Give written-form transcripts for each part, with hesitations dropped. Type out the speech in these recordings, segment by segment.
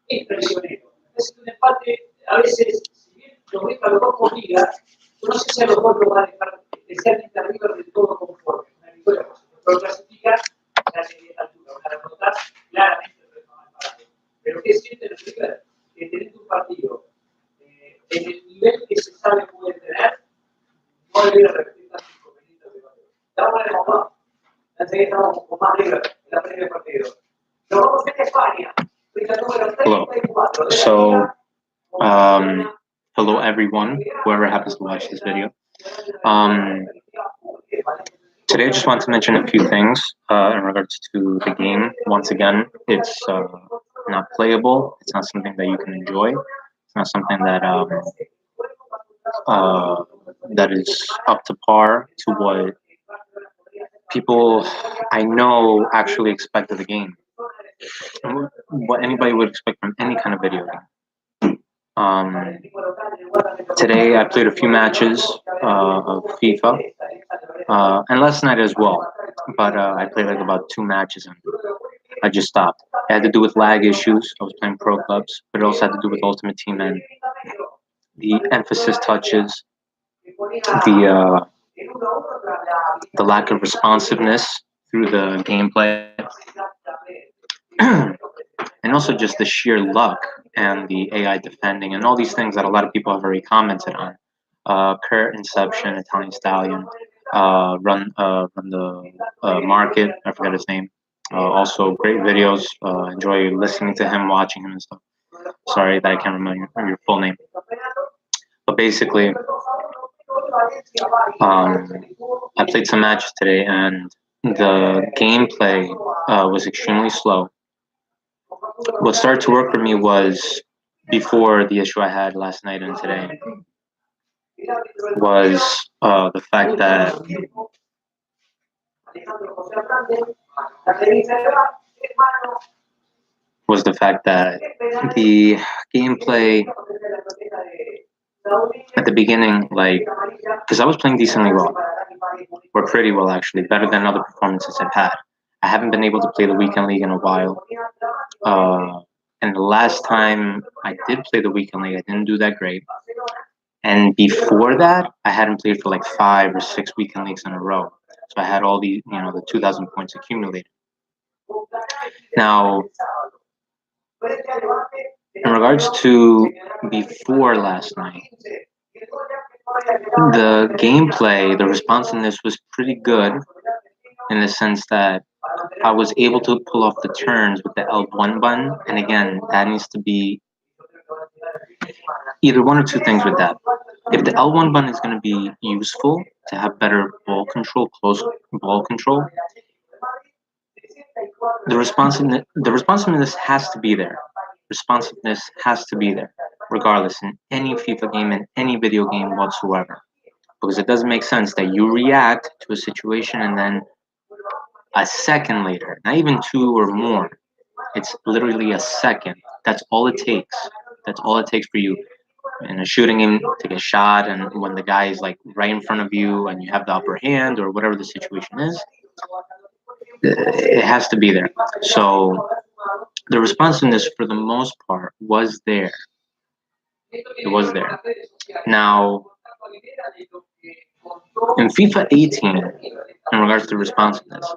es traicionero. Es un empate, a veces, si bien nos deja los dos con vida, yo no sé si a los dos lo va a dejar especialmente arriba del todo conforme. Una victoria, por supuesto, clasifica a la siguiente altura, una derrota claramente retomar el partido. Pero ¿qué siente el River? Que teniendo un partido en el nivel que se sabe puede tener, no debería repetir tantos inconvenientes de partido. Estamos en el momento, enseguida estamos con más River en la previa partido. Nos vamos a España. Hello. So, hello everyone, whoever happens to watch this video. Today I just want to mention a few things in regards to the game. Once again, it's not playable. It's not something that you can enjoy. It's not something that that is up to par to what people I know actually expect of the game. What anybody would expect from any kind of video game. Today I played a few matches of FIFA, and last night as well, but I played like about 2 matches and I just stopped. It had to do with lag issues. I was playing pro clubs, but it also had to do with Ultimate Team and the emphasis touches, the lack of responsiveness through the gameplay, and also just the sheer luck and the AI defending and all these things that a lot of people have already commented on. Kurt Inception, Italian Stallion, run the market. I forgot his name. Also great videos. Enjoy listening to him, watching him and stuff. Sorry that I can't remember your full name. But basically, I played some matches today, and the gameplay was extremely slow. What started to work for me was, before the issue I had last night and today, was the fact that the gameplay at the beginning, like, because I was playing decently well, or pretty well actually, better than other performances I've had. I haven't been able to play the weekend league in a while, and the last time I did play the weekend league, I didn't do that great. And before that, I hadn't played for like 5 or 6 weekend leagues in a row. So I had all the 2,000 points accumulated. Now, in regards to before last night, the gameplay, the responsiveness was pretty good in the sense that I was able to pull off the turns with the L1 button. And again, that needs to be either one or two things with that. If the L1 button is going to be useful to have better ball control, close ball control, the responsiveness has to be there. Responsiveness has to be there, regardless, in any FIFA game, in any video game whatsoever. Because it doesn't make sense that you react to a situation and then a second later, not even 2 or more, it's literally a second. That's all it takes. That's all it takes for you in a shooting game to get shot, and when the guy is like right in front of you and you have the upper hand or whatever the situation is, it has to be there. So the responsiveness for the most part was there. It was there. Now, in FIFA 18, in regards to responsiveness,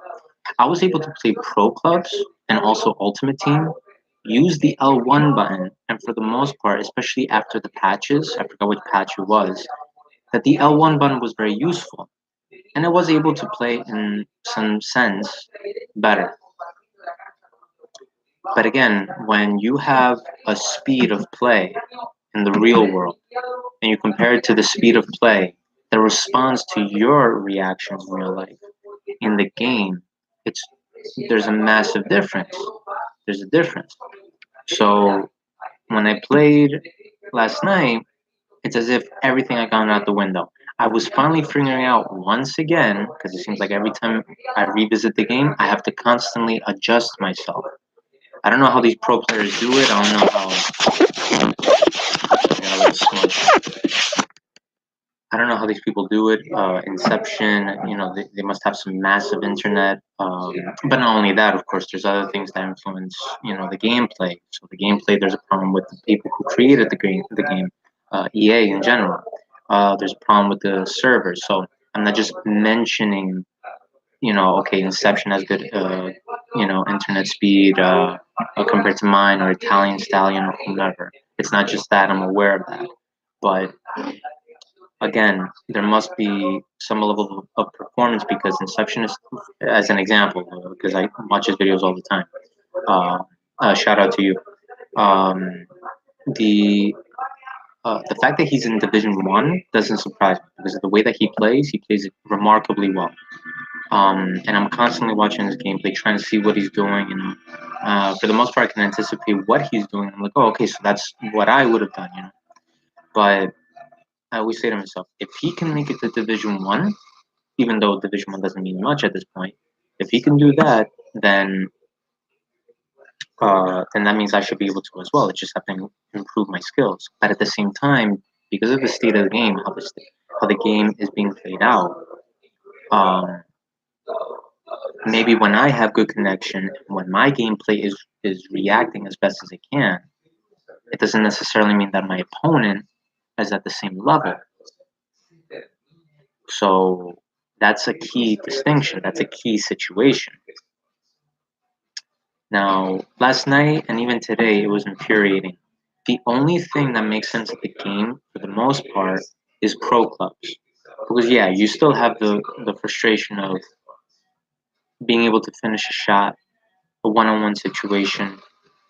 I was able to play pro clubs and also Ultimate Team, use the L1 button, and for the most part, especially after the patches, I forgot which patch it was, that the L1 button was very useful. And I was able to play in some sense better. But again, when you have a speed of play in the real world, and you compare it to the speed of play that responds to your reactions in real life, in the game, there's a massive difference. There's a difference. So when I played last night, it's as if everything had gone out the window. I was finally figuring out once again, because it seems like every time I revisit the game, I have to constantly adjust myself. I don't know how these pro players do it. I don't know how. I I don't know how these people do it. Inception, they must have some massive internet. But not only that, of course, there's other things that influence, the gameplay. So the gameplay, there's a problem with the people who created the game, EA in general. There's a problem with the servers. So I'm not just mentioning, okay, Inception has good, internet speed compared to mine or Italian Stallion or whomever. It's not just that. I'm aware of that, but again, there must be some level of performance because Inception is, as an example, because I watch his videos all the time. Uh, Shout out to you. Um, the fact that he's in Division 1 doesn't surprise me because of the way that he plays it remarkably well. And I'm constantly watching his gameplay, trying to see what he's doing, and for the most part, I can anticipate what he's doing. I'm like, oh, okay, so that's what I would have done. But I always say to myself, if he can make it to Division 1, even though Division 1 doesn't mean much at this point, if he can do that, then that means I should be able to as well. I just have to improve my skills. But at the same time, because of the state of the game, how the game is being played out, um, maybe when I have good connection, when my gameplay is reacting as best as it can, it doesn't necessarily mean that my opponent is at the same level. So that's a key distinction. That's a key situation. Now, last night and even today, it was infuriating. The only thing that makes sense of the game, for the most part, is pro clubs. Because yeah, you still have the frustration of being able to finish a shot, a one-on-one situation,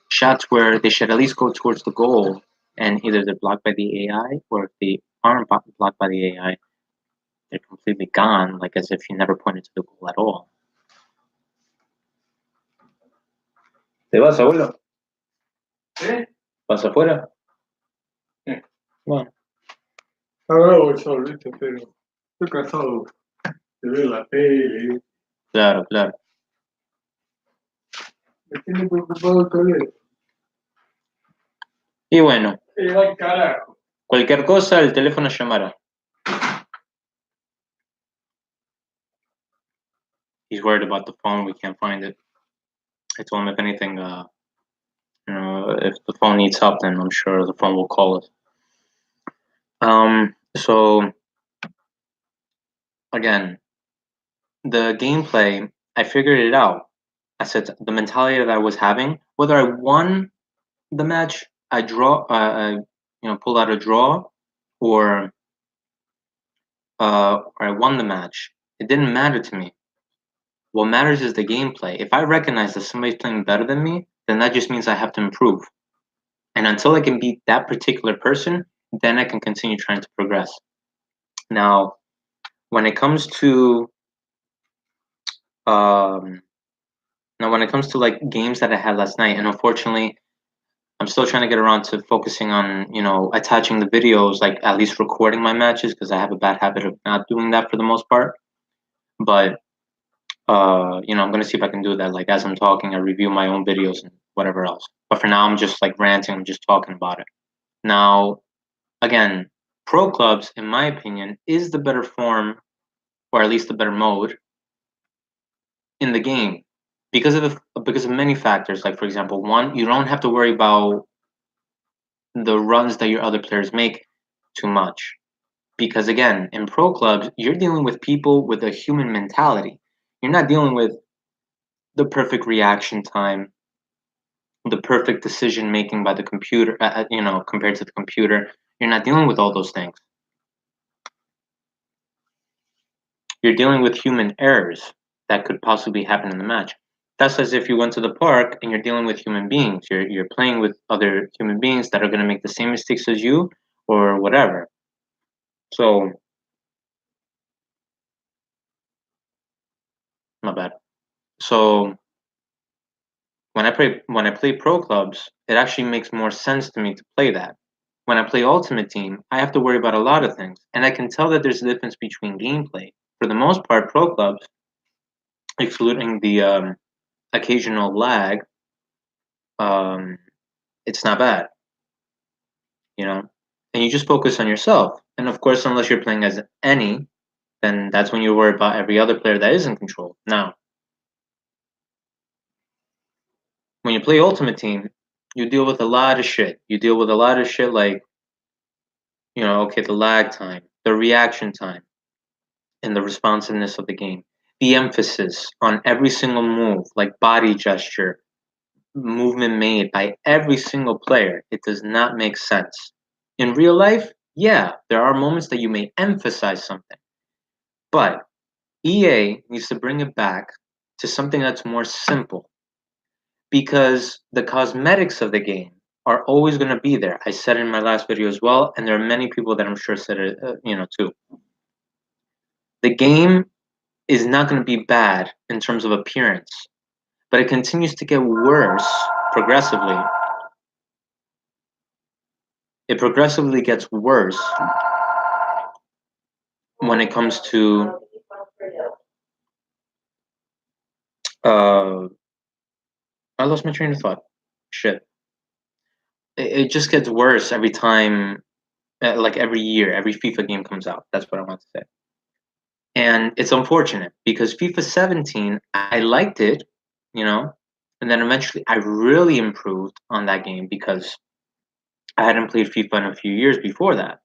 shots where they should at least go towards the goal, and either they're blocked by the AI, or if they aren't blocked by the AI, they're completely gone, like as if you never pointed to the goal at all. ¿Te vas, abuelo? ¿Vas afuera? Bueno. Ahora voy solito, pero estoy cansado de ver la tele. Claro, claro. Me tiene preocupado el teléfono. Y bueno, Va al carajo. cualquier cosa, el teléfono llamará. He's worried about the phone. We can't find it. I told him if anything, if the phone needs help, then I'm sure the phone will call us. So again, the gameplay, I figured it out. I said the mentality that I was having, whether I won the match, I pulled out a draw, or I won the match. It didn't matter to me. What matters is the gameplay. If I recognize that somebody's playing better than me, then that just means I have to improve. And until I can beat that particular person, then I can continue trying to progress. Now, when it comes to like games that I had last night, and unfortunately, I'm still trying to get around to focusing on attaching the videos, like at least recording my matches, because I have a bad habit of not doing that for the most part. But I'm gonna see if I can do that. Like as I'm talking, I review my own videos and whatever else. But for now, I'm just like ranting. I'm just talking about it. Now, again, pro clubs, in my opinion, is the better form, or at least the better mode in the game, because of many factors. Like for example, one, you don't have to worry about the runs that your other players make too much, because again, in pro clubs, you're dealing with people with a human mentality. You're not dealing with the perfect reaction time, the perfect decision making by the computer, compared to the computer. You're not dealing with all those things. You're dealing with human errors that could possibly happen in the match. That's as if you went to the park and you're dealing with human beings. You're playing with other human beings that are going to make the same mistakes as you, or whatever. So, my bad. So when I play pro clubs, it actually makes more sense to me to play that. When I play Ultimate Team, I have to worry about a lot of things, and I can tell that there's a difference between gameplay. For the most part, pro clubs, excluding the occasional lag, it's not bad. and you just focus on yourself. And of course, unless you're playing as any, then that's when you worry about every other player that is in control. Now, when you play Ultimate Team, you deal with a lot of shit. You deal with a lot of shit like, okay, the lag time, the reaction time, and the responsiveness of the game. The emphasis on every single move, like body gesture, movement made by every single player, it does not make sense. In real life, yeah, there are moments that you may emphasize something, but EA needs to bring it back to something that's more simple because the cosmetics of the game are always going to be there. I said it in my last video as well, and there are many people that I'm sure said it, too. The game is not going to be bad in terms of appearance, but it continues to get worse progressively. It progressively gets worse when it comes to I lost my train of thought. Shit. It just gets worse every time, like every year, every FIFA game comes out. That's what I want to say. And it's unfortunate because FIFA 17, I liked it, and then eventually I really improved on that game because I hadn't played FIFA in a few years before that.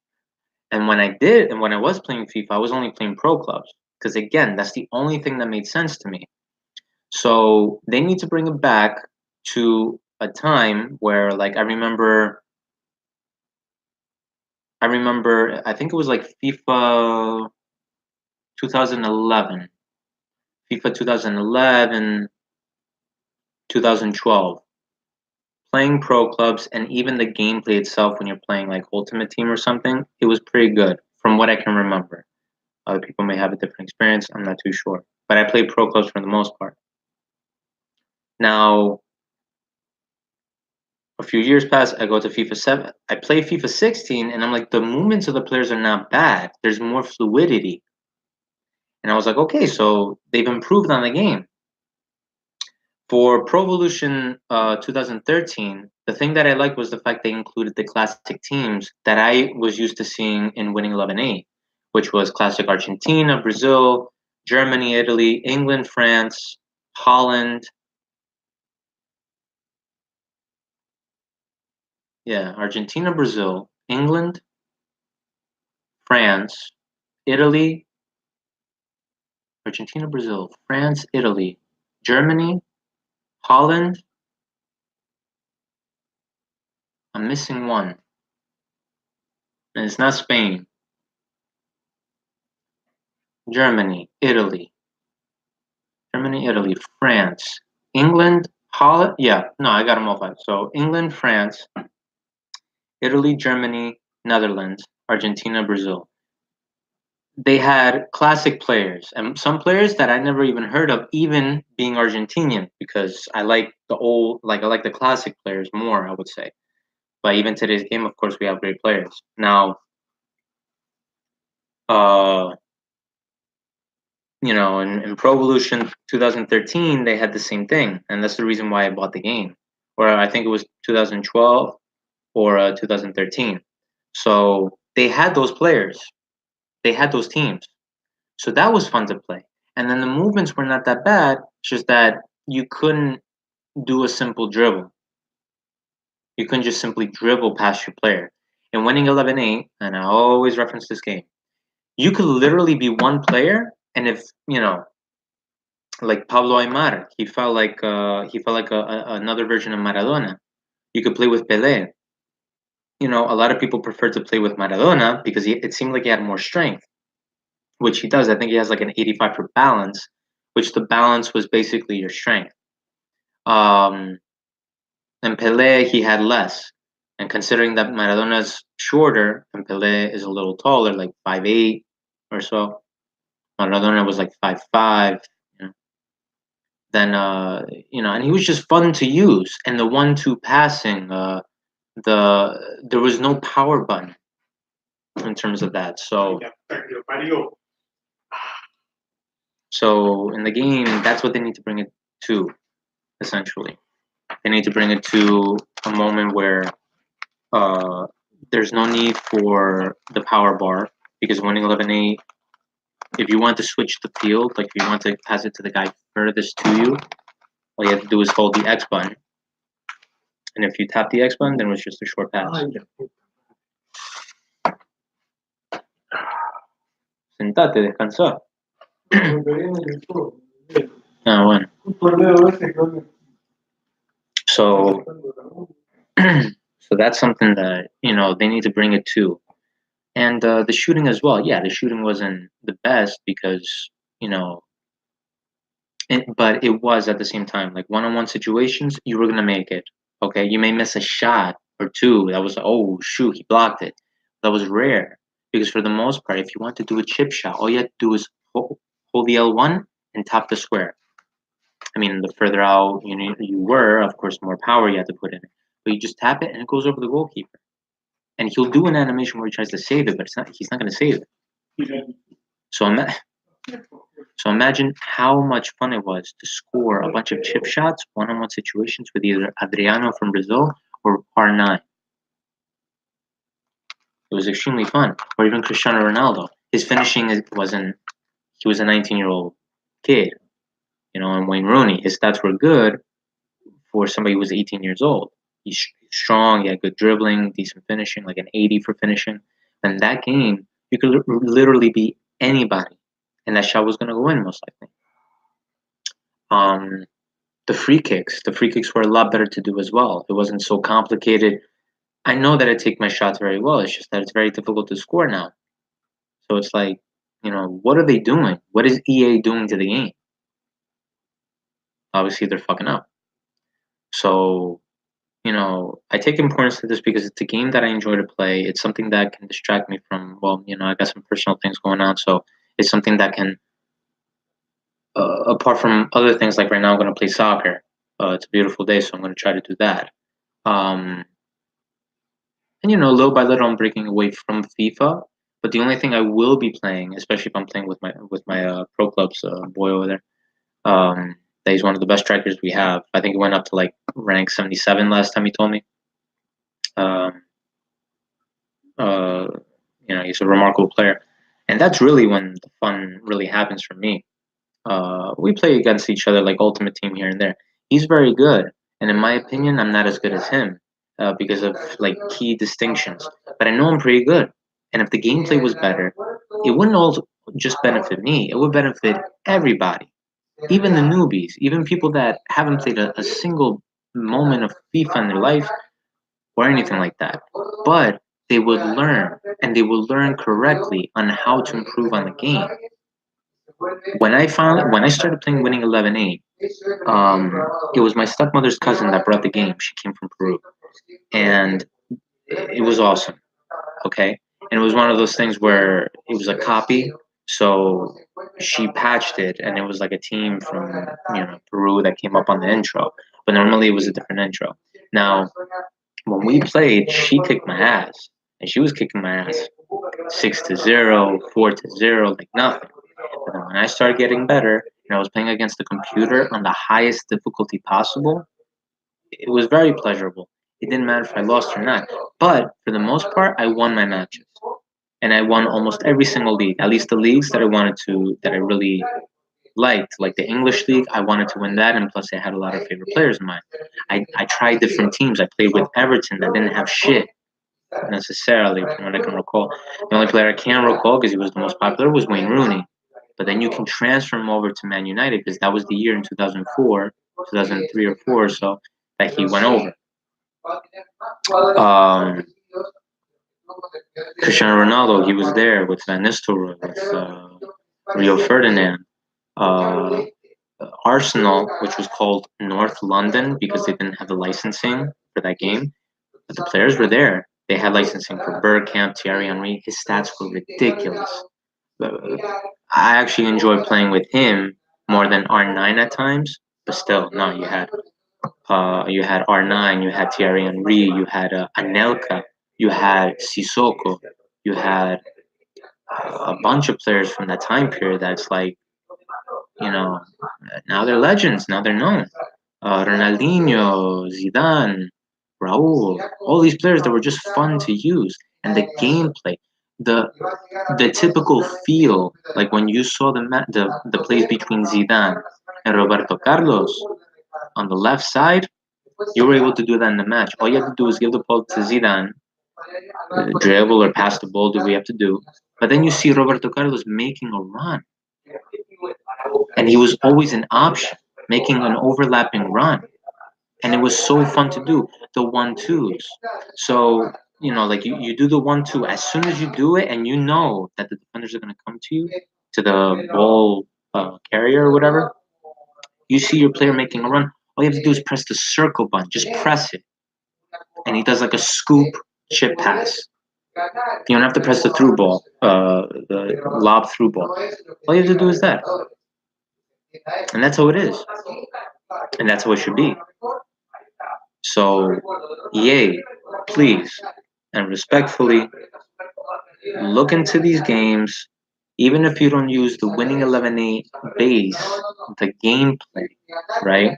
And when I did, and when I was playing FIFA, I was only playing pro clubs because, again, that's the only thing that made sense to me. So they need to bring it back to a time where, like, I remember, I think it was like FIFA 2011, FIFA 2011, 2012, playing pro clubs, and even the gameplay itself when you're playing like Ultimate Team or something, it was pretty good from what I can remember. Other people may have a different experience, I'm not too sure. But I played pro clubs for the most part. Now, a few years pass, I go to FIFA 7. I play FIFA 16, and I'm like, the movements of the players are not bad. There's more fluidity. And I was like, okay, so they've improved on the game. For Pro Evolution 2013, the thing that I liked was the fact they included the classic teams that I was used to seeing in Winning 11-8, which was classic Argentina, Brazil, Germany, Italy, England, France, Holland. Yeah, Argentina, Brazil, England, France, Italy, Argentina, Brazil, France, Italy, Germany, Holland. I'm missing one. And it's not Spain. Germany, Italy, France, England, Holland. Yeah, no, I got them all five. So England, France, Italy, Germany, Netherlands, Argentina, Brazil. They had classic players and some players that I never even heard of, even being Argentinian, because I like the classic players more, I would say. But even today's game, of course, we have great players. Now, in Pro Evolution 2013, they had the same thing, and that's the reason why I bought the game. Or I think it was 2012 or 2013. So they had those players, they had those teams. So that was fun to play. And then the movements were not that bad, it's just that you couldn't do a simple dribble. You couldn't just simply dribble past your player. In Winning 11-8, and I always reference this game, you could literally be one player, and if, like Pablo Aimar, he felt like another version of Maradona. You could play with Pelé. A lot of people prefer to play with Maradona because it seemed like he had more strength, which he does. I think he has like an 85 for balance, which the balance was basically your strength. And Pelé, he had less. And considering that Maradona's shorter and Pelé is a little taller, like 5'8" or so, Maradona was like 5'5". Then and he was just fun to use. And the 1-2 passing, there was no power button in terms of that. So in the game, that's what they need to bring it to, essentially. They need to bring it to a moment where there's no need for the power bar because winning 11-8, if you want to switch the field, like if you want to pass it to the guy furthest to you, all you have to do is hold the X button. And if you tap the X button, then it's just a short pass. Ay, la puta. Sentate, descansa. Lo que viene en el juego. Ah, bueno. Un torneo ese que So, so that's something that they need to bring it to, and the shooting as well. Yeah, the shooting wasn't the best because but it was at the same time like one-on-one situations. You were gonna make it. Okay, you may miss a shot or two. That was, oh shoot, he blocked it. That was rare because for the most part, if you want to do a chip shot, all you have to do is hold the L1 and tap the square. I mean, the further out you were, of course, more power you had to put in it. But you just tap it and it goes over the goalkeeper. And he'll do an animation where he tries to save it, but he's not going to save it. So, so imagine how much fun it was to score a bunch of chip shots, one-on-one situations with either Adriano from Brazil or R9. It was extremely fun. Or even Cristiano Ronaldo. His finishing wasn't. He was a 19-year-old kid, and Wayne Rooney. His stats were good for somebody who was 18 years old. He's strong, he had good dribbling, decent finishing, like an 80 for finishing. And that game, you could literally beat anybody, and that shot was going to go in most likely. The free kicks were a lot better to do as well. It wasn't so complicated. I know that I take my shots very well. It's just that it's very difficult to score now. So it's like, what are they doing? What is EA doing to the game? Obviously, they're fucking up. So I take importance to this because it's a game that I enjoy to play. It's something that can distract me from, I got some personal things going on. So it's something that can, apart from other things, like right now I'm going to play soccer. It's a beautiful day, so I'm going to try to do that. And, little by little, I'm breaking away from FIFA. But the only thing I will be playing, especially if I'm playing with my pro club's boy over there, that he's one of the best strikers we have. I think he went up to like rank 77 last time he told me. Uh, he's a remarkable player, and that's really when the fun really happens for me. We play against each other like ultimate team here and there. He's very good, and in my opinion, I'm not as good as him because of like key distinctions. But I know I'm pretty good, and if the gameplay was better, it wouldn't all just benefit me. It would benefit everybody, even the newbies, even people that haven't played a single moment of FIFA in their life or anything like that. But they would learn, and they will learn correctly on how to improve on the game. When I started playing Winning 11-8, it was my stepmother's cousin that brought the game. She came from Peru, and it was awesome. Okay, and it was one of those things where it was a copy. So she patched it, and it was like a team from Peru that came up on the intro. But normally it was a different intro. Now, when we played, she kicked my ass, and she was kicking my ass 6-0, 4-0, like nothing. But then when I started getting better, and I was playing against the computer on the highest difficulty possible, it was very pleasurable. It didn't matter if I lost or not. But for the most part, I won my matches. And I won almost every single league, at least the leagues that I really liked, like the English league. I wanted to win that, and plus I had a lot of favorite players of mine. I tried different teams. I played with Everton that didn't have shit necessarily, from what I can recall. The only player I can recall, because he was the most popular, was Wayne Rooney. But then you can transfer him over to Man United because that was the year in 2004, 2003 or 4 or so that he went over. Um, Cristiano Ronaldo, he was there with Van Nistelrooy, with Rio Ferdinand. Uh, Arsenal, which was called North London because they didn't have the licensing for that game, but the players were there. They had licensing for Bergkamp, Thierry Henry. His stats were ridiculous. I actually enjoyed playing with him more than R9 at times, but still, no, you had R9, you had Thierry Henry, you had Anelka, you had Sissoko, you had a bunch of players from that time period that's like, now they're legends, now they're known. Ronaldinho, Zidane, Raul, all these players that were just fun to use, and the gameplay, the the typical feel, like when you saw the plays between Zidane and Roberto Carlos on the left side, you were able to do that in the match. All you have to do is give the ball to Zidane, dribble or pass the ball, do what you have to do. But then you see Roberto Carlos making a run, and he was always an option, making an overlapping run, and it was so fun to do the 1-2s. So like you do the 1-2 as soon as you do it, and you know that the defenders are going to come to you, to the ball carrier or whatever. You see your player making a run. All you have to do is press the circle button. Just press it, and he does like a scoop chip pass. You don't have to press the through ball, the lob through ball. All you have to do is that, and that's how it is, and that's how it should be. So, EA, please and respectfully look into these games. Even if you don't use the winning 11-8 base, the gameplay, right,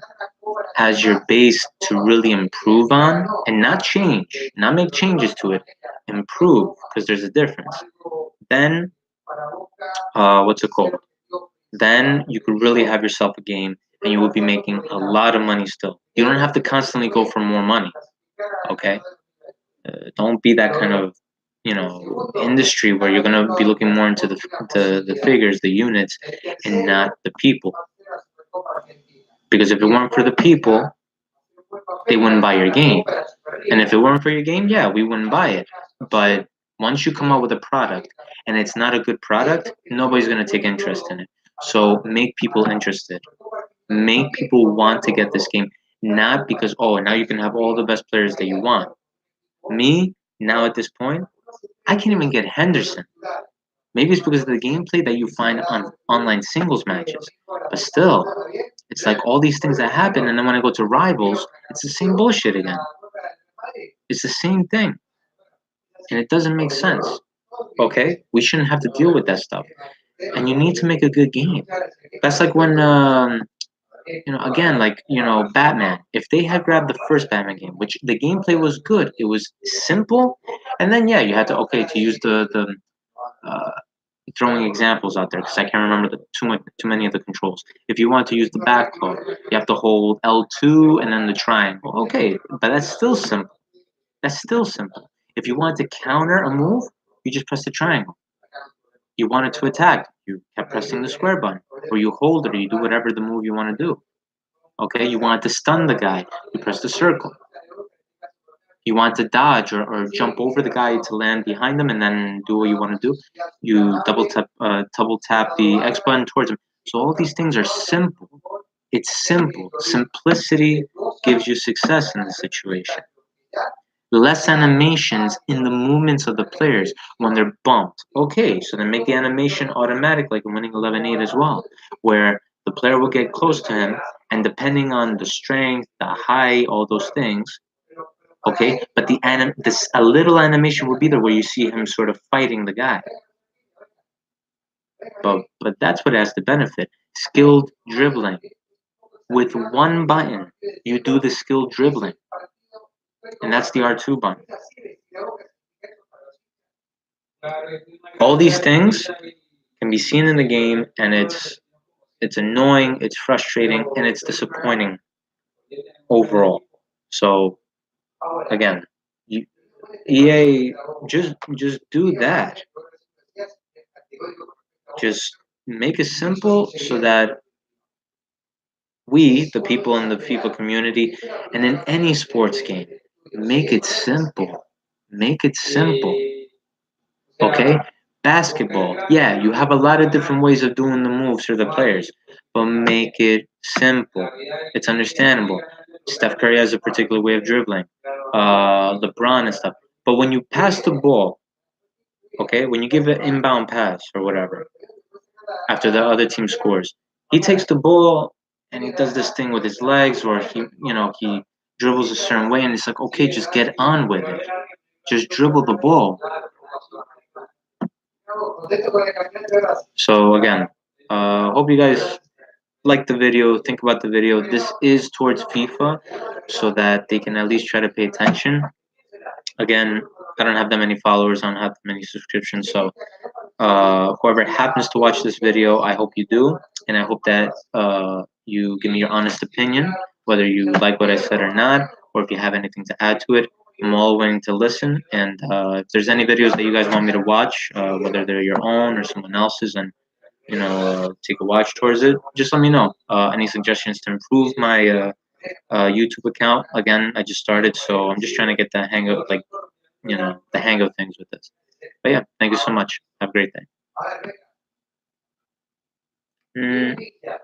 as your base to really improve on, and not change, not make changes to it, improve, because there's a difference. Then, what's it called? Then you could really have yourself a game, and you will be making a lot of money still. You don't have to constantly go for more money, okay? Don't be that kind of industry where you're gonna be looking more into the figures, the units, and not the people. Because if it weren't for the people, they wouldn't buy your game. And if it weren't for your game, yeah, we wouldn't buy it. But once you come out with a product and it's not a good product, nobody's gonna take interest in it. So make people interested. Make people want to get this game, not because now you can have all the best players that you want. Me, now at this point, I can't even get Henderson. Maybe it's because of the gameplay that you find on online singles matches. But still, it's like all these things that happen, and then when I go to rivals, it's the same bullshit again. It's the same thing. And it doesn't make sense. Okay? We shouldn't have to deal with that stuff. And you need to make a good game. That's like when again, like Batman. If they had grabbed the first Batman game, which the gameplay was good, it was simple, and then yeah, you had to use the throwing examples out there because I can't remember too many of the controls. If you want to use the back claw, you have to hold L2 and then the triangle. Okay, but that's still simple. That's still simple. If you want to counter a move, you just press the triangle. You wanted to attack, you kept pressing the square button, or you hold it, or you do whatever the move you want to do. Okay, you want to stun the guy, you press the circle. You want to dodge or jump over the guy to land behind him and then do what you want to do. You double tap the X button towards him. So all these things are simple. It's simple. Simplicity gives you success in the situation. Less animations in the movements of the players when they're bumped. Okay, so then make the animation automatic like in winning 11-8 as well, where the player will get close to him, and depending on the strength, the height, all those things, okay, but a little animation will be there where you see him sort of fighting the guy. But that's what has the benefit. Skilled dribbling. With one button, you do the skilled dribbling. And that's the R2 button. All these things can be seen in the game, and it's annoying, it's frustrating, and it's disappointing overall. So again, EA, just do that. Just make it simple so that we, the people in the FIFA community, and in any sports game, make it simple. Make it simple. Okay? Basketball, yeah, you have a lot of different ways of doing the moves for the players, but make it simple. It's understandable. Steph Curry has a particular way of dribbling, LeBron and stuff. But when you pass the ball, okay, when you give an inbound pass or whatever, after the other team scores, he takes the ball and he does this thing with his legs, or he dribbles a certain way, and it's like, okay, just get on with it. Just dribble the ball. So again, hope you guys like the video, think about the video. This is towards FIFA, so that they can at least try to pay attention. Again, I don't have that many followers, I don't have that many subscriptions, so whoever happens to watch this video, I hope you do, and I hope that you give me your honest opinion, whether you like what I said or not, or if you have anything to add to it. I'm all willing to listen, and if there's any videos that you guys want me to watch, whether they're your own or someone else's, and take a watch towards it, just let me know. Any suggestions to improve my YouTube account? Again, I just started, so I'm just trying to get the hang of the hang of things with this. But yeah, thank you so much. Have a great day.